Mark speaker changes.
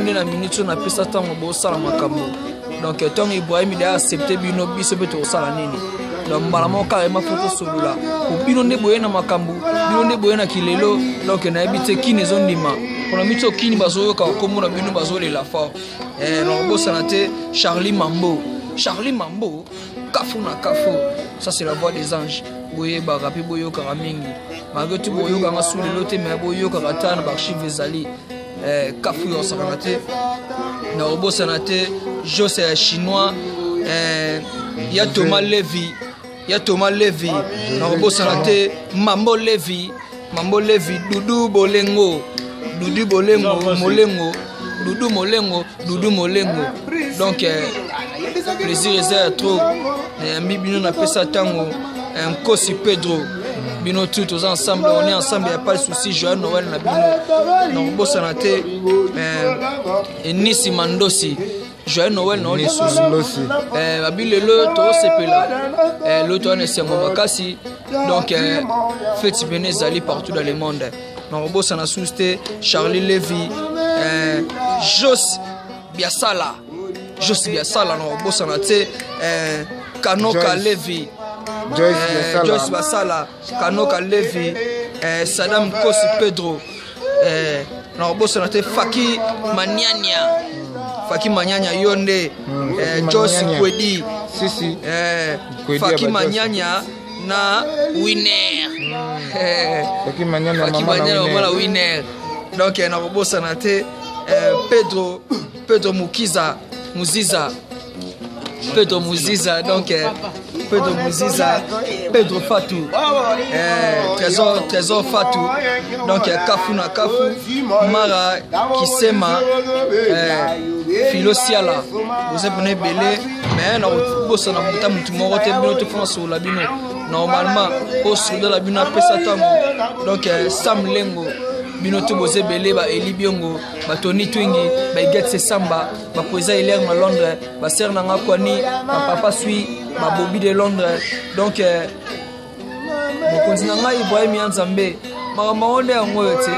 Speaker 1: nde na minute na pesa tango bo sala makambo donc tant Ibrahim il a accepté bino biso beto sala nini donc mbala mo carrément photo solola ko bino nde boye na makambo bino nde boye na kilelo donc na ebite kini zondima on mito kini bazo ka ko mona bino bazo le la fort no bo sanate Charlie Mambo kafu na kafu ça c'est la voix des anges boye ba rapi boyo ka mingi malgré tout boyo ka masuli lote mais boyo ka ratana ba archive ezali kafu yo sanate na obo sanate José chinois ya Thomas Levy na obo sanate Mambo Levy Dudu Molengo donc plaisir est trop mi bino na pesa tango un Kosi Pedro bino tous ensemble on est ensemble y a pas de souci Joyeux Noël na bino non bo sanate Nisi Mandosi Joyeux Noël non les soucis babilelo to sepela l'autre ne c'est makasi donc fête benezali partout dans le monde non bo sana souste Charlie Levy Jos Biasala non bo sana te Kanoka Levy Joyce Basala Kanoka Levy Saddam Kosi Pedro non bo sana te Faki Manyanya yonde Joyce Kwedi
Speaker 2: si
Speaker 1: Faki Manyanya na winner
Speaker 2: Faki Manyanya na
Speaker 1: winner donc na bo sana te Pedro Muziza donc Pedro Fatou Trésor Fatou donc Kafu na Kafu Mara Kisema Philosiala vous êtes venu belé mais na bossa na muta mutu moko te bino to France ou la bino normalement au sud de la bino pesa tango donc Sam Lengo bino to boze belé ba Eli Biongo ba Tony Twingi ba Getze Samba ba Poeza Hilaire na Londres ba Ser na Kwani ba Papa Sui ba Bobby de Londres donc mo continue ngai Ibrahim Nzambe ma onde yango yote